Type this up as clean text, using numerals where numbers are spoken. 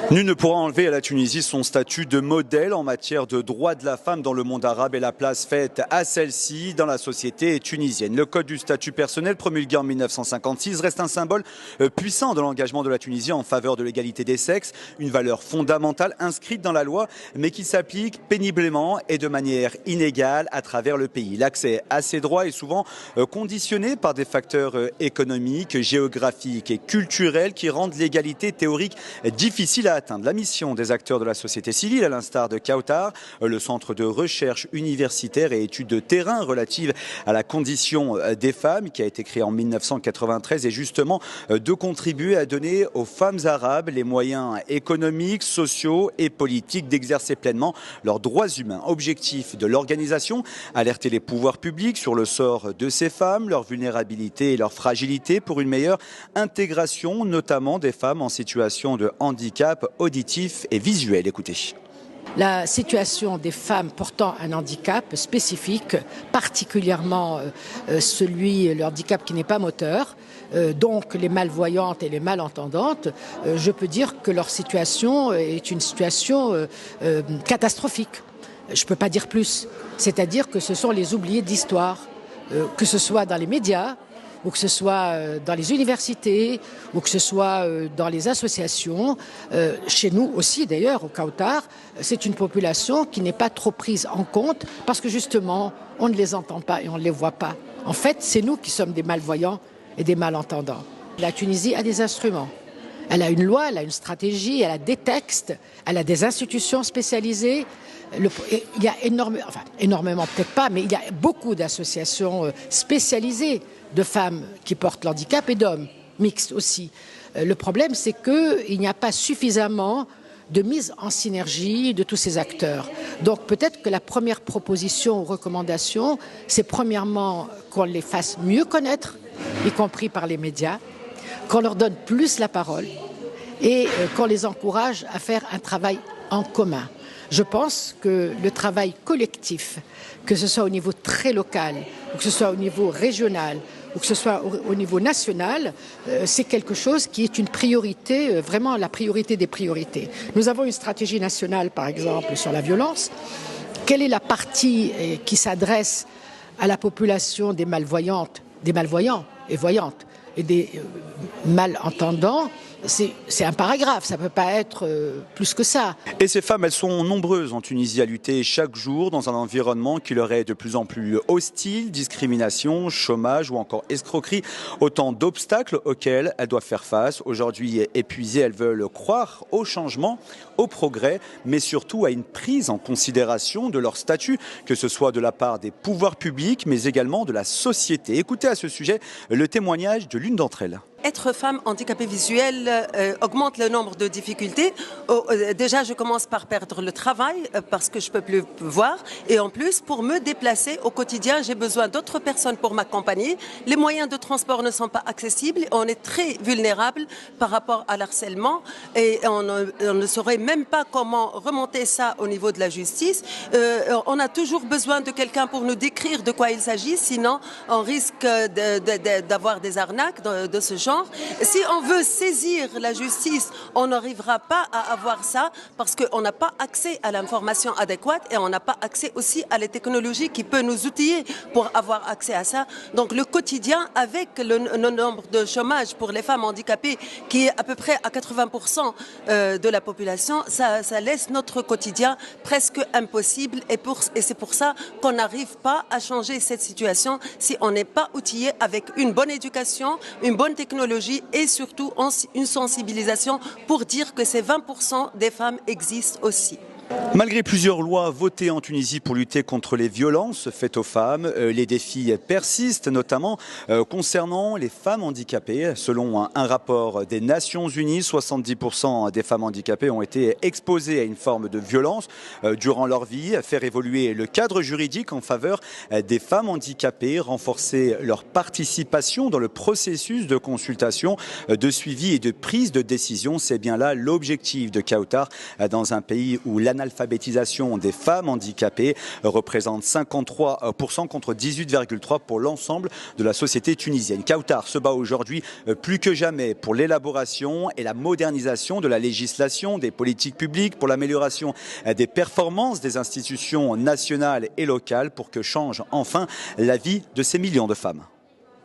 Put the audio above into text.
Nul ne pourra enlever à la Tunisie son statut de modèle en matière de droits de la femme dans le monde arabe et la place faite à celle-ci dans la société tunisienne. Le code du statut personnel promulgué en 1956 reste un symbole puissant de l'engagement de la Tunisie en faveur de l'égalité des sexes, une valeur fondamentale inscrite dans la loi mais qui s'applique péniblement et de manière inégale à travers le pays. L'accès à ces droits est souvent conditionné par des facteurs économiques, géographiques et culturels qui rendent l'égalité théorique difficile à atteindre. La mission des acteurs de la société civile, à l'instar de Kautar, le centre de recherche universitaire et études de terrain relatives à la condition des femmes, qui a été créé en 1993, est justement de contribuer à donner aux femmes arabes les moyens économiques, sociaux et politiques d'exercer pleinement leurs droits humains. Objectif de l'organisation, alerter les pouvoirs publics sur le sort de ces femmes, leur vulnérabilité et leur fragilité pour une meilleure intégration, notamment des femmes en situation de handicap auditif et visuel. Écoutez. La situation des femmes portant un handicap spécifique, particulièrement le handicap qui n'est pas moteur, donc les malvoyantes et les malentendantes, je peux dire que leur situation est une situation catastrophique. Je ne peux pas dire plus. C'est-à-dire que ce sont les oubliés de l'histoire, que ce soit dans les médias, ou que ce soit dans les universités, ou que ce soit dans les associations. Chez nous aussi, d'ailleurs, au Kautar, c'est une population qui n'est pas trop prise en compte parce que justement, on ne les entend pas et on ne les voit pas. En fait, c'est nous qui sommes des malvoyants et des malentendants. La Tunisie a des instruments. Elle a une loi, elle a une stratégie, elle a des textes, elle a des institutions spécialisées. Il y a énormément peut-être pas, mais il y a beaucoup d'associations spécialisées de femmes qui portent l'handicap et d'hommes, mixtes aussi. Le problème, c'est qu'il n'y a pas suffisamment de mise en synergie de tous ces acteurs. Donc peut-être que la première proposition ou recommandation, c'est premièrement qu'on les fasse mieux connaître, y compris par les médias, qu'on leur donne plus la parole et qu'on les encourage à faire un travail en commun. Je pense que le travail collectif, que ce soit au niveau très local, ou que ce soit au niveau régional, ou que ce soit au niveau national, c'est quelque chose qui est une priorité, vraiment la priorité des priorités. Nous avons une stratégie nationale, par exemple, sur la violence. Quelle est la partie qui s'adresse à la population des malvoyantes, des malvoyants et voyantes, et des malentendants? C'est un paragraphe, ça ne peut pas être plus que ça. Et ces femmes, elles sont nombreuses en Tunisie à lutter chaque jour dans un environnement qui leur est de plus en plus hostile, discrimination, chômage ou encore escroquerie. Autant d'obstacles auxquels elles doivent faire face. Aujourd'hui épuisées, elles veulent croire au changement, au progrès, mais surtout à une prise en considération de leur statut, que ce soit de la part des pouvoirs publics, mais également de la société. Écoutez à ce sujet le témoignage de l'une d'entre elles. Être femme handicapée visuelle augmente le nombre de difficultés. Déjà, je commence par perdre le travail parce que je ne peux plus voir. Et en plus, pour me déplacer au quotidien, j'ai besoin d'autres personnes pour m'accompagner. Les moyens de transport ne sont pas accessibles. On est très vulnérable par rapport à l'harcèlement. Et on ne saurait même pas comment remonter ça au niveau de la justice. On a toujours besoin de quelqu'un pour nous décrire de quoi il s'agit. Sinon, on risque d'avoir des arnaques de ce genre. Si on veut saisir la justice, on n'arrivera pas à avoir ça parce qu'on n'a pas accès à l'information adéquate et on n'a pas accès aussi à la technologie qui peut nous outiller pour avoir accès à ça. Donc le quotidien, avec le nombre de chômage pour les femmes handicapées qui est à peu près à 80% de la population, ça laisse notre quotidien presque impossible et c'est pour ça qu'on n'arrive pas à changer cette situation si on n'est pas outillé avec une bonne éducation, une bonne technologie et surtout une sensibilisation pour dire que ces 20% des femmes existent aussi. Malgré plusieurs lois votées en Tunisie pour lutter contre les violences faites aux femmes, les défis persistent, notamment concernant les femmes handicapées. Selon un rapport des Nations Unies, 70% des femmes handicapées ont été exposées à une forme de violence durant leur vie. Faire évoluer le cadre juridique en faveur des femmes handicapées, renforcer leur participation dans le processus de consultation, de suivi et de prise de décision, c'est bien là l'objectif de Kautar dans un pays où la l'analphabétisation des femmes handicapées représente 53% contre 18,3% pour l'ensemble de la société tunisienne. Kautar se bat aujourd'hui plus que jamais pour l'élaboration et la modernisation de la législation, des politiques publiques, pour l'amélioration des performances des institutions nationales et locales pour que change enfin la vie de ces millions de femmes.